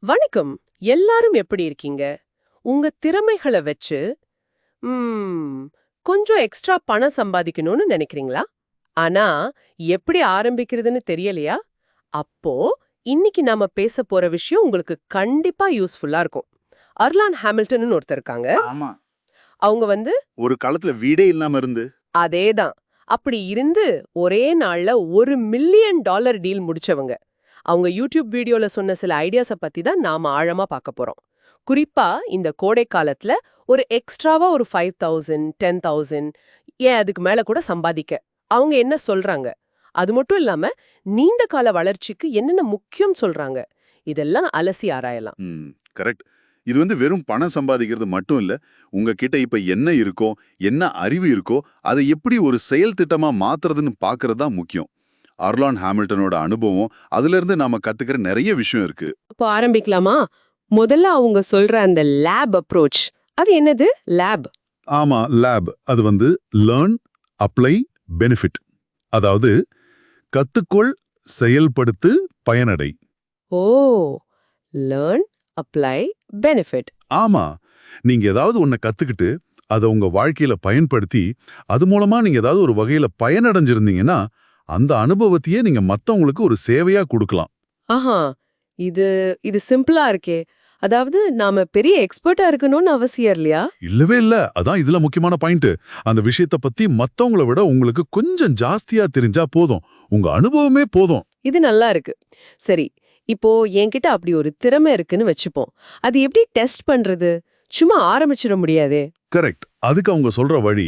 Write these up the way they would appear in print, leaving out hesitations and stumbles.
வணக்கம். எல்லாரும் எப்படி இருக்கீங்க? உங்க திறமைகளை வச்சு கொஞ்சம் எக்ஸ்ட்ரா பணம் சம்பாதிக்கணும்னு நினைக்கிறீங்களா? ஆனா எப்படி ஆரம்பிக்கிறதுன்னு தெரியலையா? அப்போ இன்னைக்கு நாம பேச போற விஷயம் உங்களுக்கு கண்டிப்பா யூஸ்ஃபுல்லா இருக்கும். அர்லான் ஹாமில்டன்னு ஒருத்தர் இருக்காங்க. ஆமா. அவங்க வந்து ஒரு காலத்துல வீடே இல்லாம இருந்து அதேதான். அப்படி இருந்து ஒரே நாள்ல $1 மில்லியன் டீல் முடிச்சவங்க. அவங்க யூடியூப் வீடியோல சொன்ன சில ஐடியாஸ பத்தி தான் நாம ஆழமா பார்க்க போறோம். குறிப்பா இந்த கோடை காலத்துல ஒரு எக்ஸ்ட்ராவா ஒரு 5000 10,000 ஏன் அதுக்கு மேல கூட சம்பாதிக்க அவங்க என்ன சொல்றாங்க? அது மட்டும் இல்லாம நீண்ட கால வளர்ச்சிக்கு என்னென்ன முக்கியம் சொல்றாங்க? இதெல்லாம் அலசி ஆராயலாம். கரெக்ட். இது வெறும் பணம் சம்பாதிக்கிறது மட்டும் இல்ல. உங்ககிட்ட இப்ப என்ன இருக்கோ, என்ன அறிவு இருக்கோ, அதை எப்படி ஒரு செயல் திட்டமா மாத்துறதுன்னு பார்க்கறது தான் முக்கியம். அர்லான் ஹாமில்டனோட அனுபவம், அதுல இருந்து நாம கத்துக்கிற நிறைய விஷயம் இருக்கு. இப்போ ஆரம்பிக்கலாமா? முதல்ல அவங்க சொல்ற அந்த லேப் அப்ரோச். அது என்னது லேப்? ஆமா, லேப். அது லேர்ன், அப்ளை, பெனிஃபிட். அதாவது கத்துக்கொள், செயல்படுத்து, பயனடை. ஓ, லேர்ன், அப்ளை, பெனிஃபிட். ஆமா, நீங்க ஏதாவது ஒன்ன கத்துக்கிட்டு அதை உங்க வாழ்க்கையில பயன்படுத்தி அது மூலமா நீங்க ஏதாவது ஒரு வகையில பயனடைஞ்சிருந்தீங்கன்னா அந்த அனுபவத்தையே நீங்க மத்தவங்களுக்கு ஒரு சேவையா கொடுக்கலாம். ஆஹா, இது இது சிம்பிளா இருக்கே. அதாவது நாம பெரிய எக்ஸ்பர்ட்டா இருக்கணும்னு அவசியம் இல்லையா? இல்லவே இல்ல. அதான் இதுல முக்கியமான பாயிண்ட். அந்த விஷயத்த பத்தி மத்தவங்கள விட உங்களுக்கு கொஞ்சம் ஜாஸ்தியா தெரிஞ்சா போதும். உங்க அனுபவமே போதும். இது நல்லா இருக்கு. சரி, இப்போ என்கிட்ட அப்படி ஒரு திறமை இருக்குன்னு வச்சுப்போம். அது எப்படி டெஸ்ட் பண்றது? சும்மா ஆரம்பிச்சிட முடியாதே. கரெக்ட். அதுக்கு அவங்க சொல்ற வழி,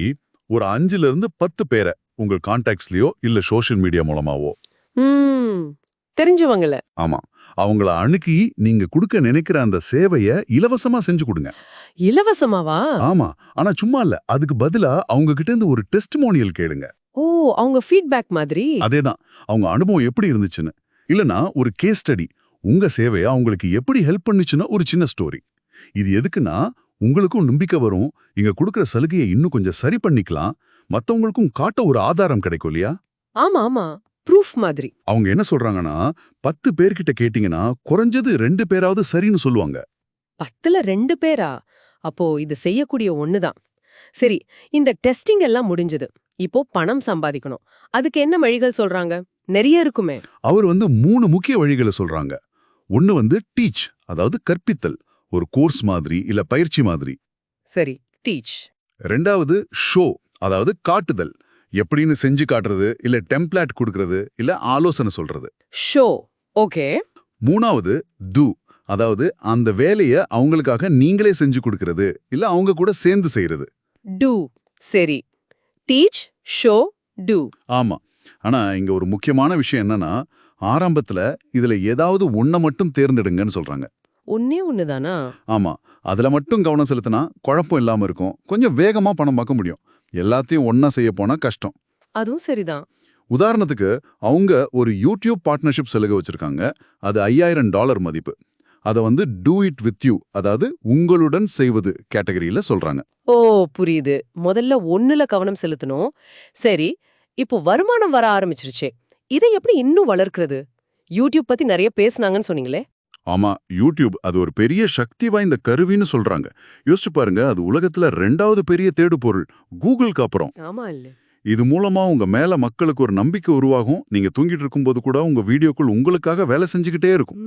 ஒரு 5ல இருந்து 10 பேரை உங்க கான்டாக்ட்ஸ்லயோ இல்ல சோஷியல் மீடியா மூலமாவோ, ம் தெரிஞ்சவங்கள. ஆமா, அவங்கள அணுகி நீங்க கொடுக்க நினைக்கிற அந்த சேவைய இலவசமா செஞ்சு கொடுங்க. இலவசமாவா? ஆமா, ஆனா சும்மா இல்ல. அதுக்கு பதிலா அவங்க கிட்ட இருந்து ஒரு டெஸ்டிமோனியல் கேளுங்க. ஓ, அவங்க ஃபீட்பேக் மாதிரி. அதேதான், அவங்க அனுபவம் எப்படி இருந்துச்சுன்னு. இல்லனா ஒரு கேஸ் ஸ்டடி, உங்க சேவைய அவங்களுக்கு எப்படி ஹெல்ப் பண்ணுச்சுன்னு ஒரு சின்ன ஸ்டோரி. இது எதுக்குன்னா, உங்களுக்கும் நம்பிக்கை வரும், இங்க கொடுக்கிற சலுகையை இன்னும் கொஞ்சம் சரி பண்ணிக்கலாம், மத்தவங்களுக்கும் காட்ட ஒரு ஆதாரம் கிடைக்கும் இல்லையா? ஆமா ஆமா, ப்ரூஃப் மாதிரி. அவங்க என்ன சொல்றாங்கன்னா, 10 பேர்கிட்ட கேட்டீங்கன்னா குறைஞ்சது 2 பேராவது சரின்னு சொல்லுவாங்க. 10ல 2 பேரா? அப்போ இது செய்யக்கூடிய ஒண்ணுதான். சரி, இந்த டெஸ்டிங் எல்லாம் முடிஞ்சது. இப்போ பணம் சம்பாதிக்கணும். அதுக்கு என்ன வழிகள் சொல்றாங்க? நிறைய இருக்குமே. அவர் 3 முக்கிய வழிகளை சொல்றாங்க. ஒன்னு டீச், அதாவது கற்பித்தல், ஒரு கோர்ஸ் மாதிரி இல்ல பயிற்சி மாதிரி. சரி, டீச். ரெண்டாவது ஷோ, அதாவது காட்டுதல், எப்படின்னு செஞ்சு காட்டுறது இல்ல டெம்ப்ளேட் கொடுக்கறது இல்ல ஆலோசனை சொல்றது. Show, okay. மூணாவது டூ, அதாவது அந்த வேலைய அவங்களுக்காக நீங்களே செஞ்சு கொடுக்கறது இல்ல அவங்க கூட சேர்ந்து செய்யறது. டூ. சரி, டீச், ஷோ, டூ. ஆமா, ஆனா இங்க ஒரு முக்கியமான விஷயம் என்னன்னா, ஆரம்பத்துல இதுல ஏதாவது ஒன்ன மட்டும் தேர்ந்தெடுங்கன்னு சொல்றாங்க. ஒண்ணே ஒண்ணுதானா? ஆமா, அதுல மட்டும் கவனம் செலுத்தினா குழப்பம் இல்லாம இருக்கும், கொஞ்சம் வேகமா பணம் பார்க்க முடியும். எல்லாத்தையும் ஒன்னா செய்ய போனா கஷ்டம். அதுவும் சரிதான். உதாரணத்துக்கு அவங்க ஒரு யூடியூப் பார்ட்னர்ஷிப் சலுகை வச்சிருக்காங்க. அது $5000 மதிப்பு. அதை டூ இட் வித் யூ, அதாவது உங்களுடன் செய்வது கேட்டகரியில சொல்றாங்க. ஓ, புரியுது. முதல்ல ஒண்ணுல கவனம் செலுத்தணும். சரி, இப்போ வருமானம் வர ஆரம்பிச்சிருச்சே. இதை எப்படி இன்னும் வளர்க்கிறது? யூடியூப் பத்தி நிறைய பேசுனாங்கன்னு சொன்னீங்களே. ஆமா, யூடியூப் அது ஒரு பெரிய சக்தி வாய்ந்த கருவின்னு சொல்றாங்க. யோசிச்சு பாருங்க, அது உலகத்துல 2வது பெரிய தேடு பொருள் கூகுளுக்கு அப்புறம். ஆமா இல்ல? இது மூலமா உங்க மேல மக்களுக்கு ஒரு நம்பிக்கை உருவாகும். நீங்க தூங்கிட்டு இருக்கும்போது கூட உங்க வீடியோக்குள் உங்களுக்காக வேலை செஞ்சுக்கிட்டே இருக்கும்.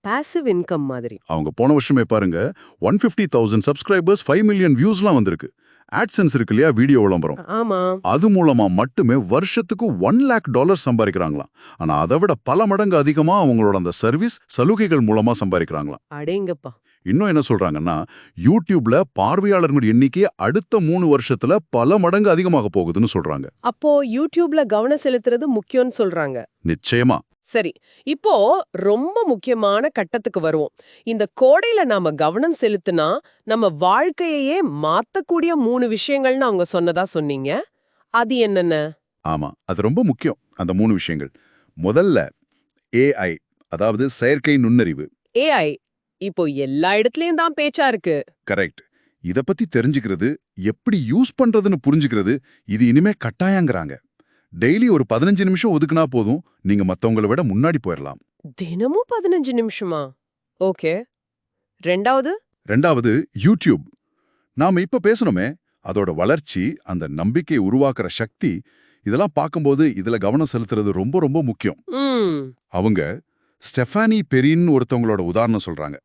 பாசிவ் இன்கம் மாதிரி. அவங்க போன வருஷமே பாருங்க, 150,000 சப்ஸ்கிரைபர்ஸ், 5 மில்லியன் வியூஸ்லாம் வந்திருக்கு. ஆட்சென்ஸ் இருக்கு இல்லையா, வீடியோ விளம்பரம், ஆமா. அது மூலமா மட்டுமே வருஷத்துக்கு $1,00,000 சம்பாதிக்கிறாங்களாம். ஆனா அதை விட பல மடங்கு அதிகமா அவங்களோட அந்த சர்வீஸ் சலுகைகள் மூலமா சம்பாதிக்கிறாங்களாம். அடேங்கப்பா. இன்னும் என்ன சொல்றாங்கன்னா, யூடியூப்ல பார்வையாளர்கள் எண்ணிக்கை அடுத்த 3 வருஷத்துல பல மடங்கு அதிகமாக போகுதுன்னு சொல்றாங்க. அப்போ யூடியூப்ல கவனம் செலுத்துறது முக்கியம்னு சொல்றாங்க. நிச்சயமா. சரி, இப்போ ரொம்ப முக்கியமான கட்டத்துக்கு வருவோம். இந்த கோடையில நாம கவனம் செலுத்தினா நம்ம வாழ்க்கையையே மாத்தக்கூடிய 3 விஷயங்கள்னு அவங்க சொன்னதா சொன்னீங்க. அது என்னென்ன? ஆமா, அது ரொம்ப முக்கியம். அந்த 3 விஷயங்கள். முதல்ல ஏஐ, அதாவது செயற்கை நுண்ணறிவு. ஏஐ இப்போ எல்லா இடத்துலயும் தான் பேச்சா இருக்கு. கரெக்ட். இத பத்தி தெரிஞ்சுக்கிறது, எப்படி யூஸ் பண்றதுன்னு புரிஞ்சுக்கிறது, இது இனிமே கட்டாயங்கிறாங்க. டெய்லி ஒரு 15 நிமிஷம் ஒதுக்குனா போதும், நீங்க மத்தவங்கள விட முன்னாடி போயிடலாம். தினமும் 15 நிமிஷமா? ஓகே. ரெண்டாவது? ரெண்டாவது யூடியூப். நாம இப்ப பேசணுமே, அதோட வளர்ச்சி, அந்த நம்பிக்கை உருவாக்குற சக்தி, இதெல்லாம் பார்க்கும்போது இதுல கவனம் செலுத்துறது ரொம்ப ரொம்ப முக்கியம். ம். அவங்க ஸ்டெஃபானி பெரின்னு ஒருத்தவங்களோட உதாரணம் சொல்றாங்க.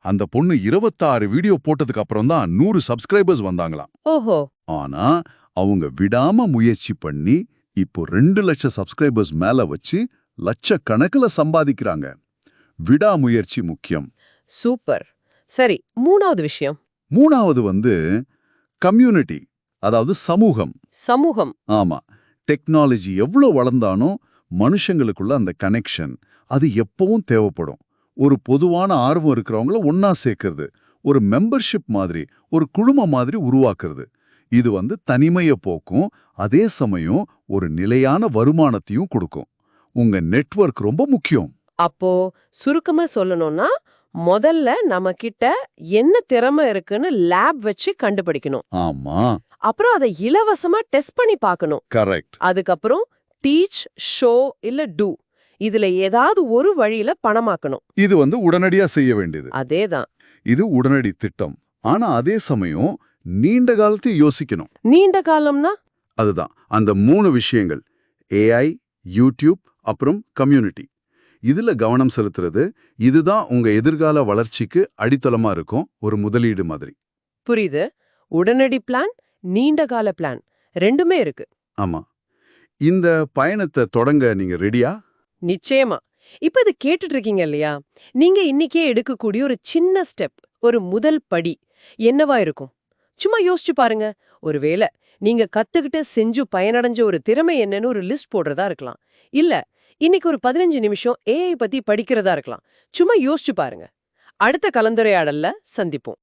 அந்த பொண்ணு 26 வீடியோ போட்டதுக்கு அப்புறம் தான் 100 சப்ஸ்கிரைபர்ஸ் வந்தாங்களாம். ஓஹோ. ஆனா அவங்க விடாம முயற்சி பண்ணி இப்போ 2 லட்சம் சப்ஸ்கிரைபர்ஸ் மேல வச்சு லட்சக்கணக்கில் சம்பாதிக்கிறாங்க. விடாமுயற்சி முக்கியம். சூப்பர். சரி, மூணாவது விஷயம். மூணாவது கம்யூனிட்டி, அதாவது சமூகம். சமூகம். ஆமா, டெக்னாலஜி எவ்வளோ வளர்ந்தாலும் மனுஷங்களுக்குள்ள அந்த கனெக்ஷன் அது எப்பவும் தேவைப்படும். ஒரு பொதுவான ஆர்வம் இருக்கிறவங்கள ஒன்னா சேர்க்கறது, ஒரு மெம்பர்ஷிப் மாதிரி, ஒரு குழும மாதிரி உருவாக்குறது. இது தனிமையை போக்கும், அதே சமயம் ஒரு நிலையான வருமானத்தையும் கொடுக்கும். உங்க நெட்வொர்க் ரொம்ப முக்கியம். அப்போ சுருக்கமா சொல்லணும்னா, முதல்ல நம்ம கிட்ட என்ன திறமை இருக்குன்னு லேப் வச்சு கண்டுபிடிக்கணும். ஆமா, அப்புறம் அதை இலவசமா டெஸ்ட் பண்ணி பார்க்கணும். கரெக்ட். அதுக்கப்புறம் டீச், ஷோ இல்ல டூ, இதுல ஏதாவது ஒரு வழியில பணமாக்கணும். இது உடனடியா செய்ய வேண்டியது. அதேதான். இது உடனடி திட்டம். ஆனா அதே சமயம் நீண்ட காலத்தை யோசிக்கணும். நீண்ட காலம்னா? அதுதான் அந்த 3 விஷயங்கள்: ஏஐ, யூடியூப், அப்புறம் கம்யூனிட்டி. இதுல கவனம் செலுத்துறது, இதுதான் உங்க எதிர்கால வளர்ச்சிக்கு அடித்தளமா இருக்கும், ஒரு முதலீடு மாதிரி. புரியுது. உடனடி பிளான், நீண்ட கால பிளான் ரெண்டுமே இருக்கு. ஆமா. இந்த பயணத்தை தொடங்க நீங்க ரெடியா? நிச்சயமா. இப்ப இது கேட்டுட்டு இருக்கீங்க இல்லையா? நீங்க இன்னைக்கே எடுக்கக்கூடிய ஒரு சின்ன ஸ்டெப், ஒரு முதல் படி என்னவா இருக்கும்? சும்மா யோசிச்சு பாருங்க. ஒருவேளை நீங்க கத்துக்கிட்டு செஞ்சு பயனடைஞ்ச ஒரு திறமை என்னன்னு ஒரு லிஸ்ட் போடுறதா இருக்கலாம். இல்ல இன்னைக்கு ஒரு 15 நிமிஷம் ஏஐ பத்தி படிக்கிறதா இருக்கலாம். சும்மா யோசிச்சு பாருங்க. அடுத்த கலந்துரையாடல்ல சந்திப்போம்.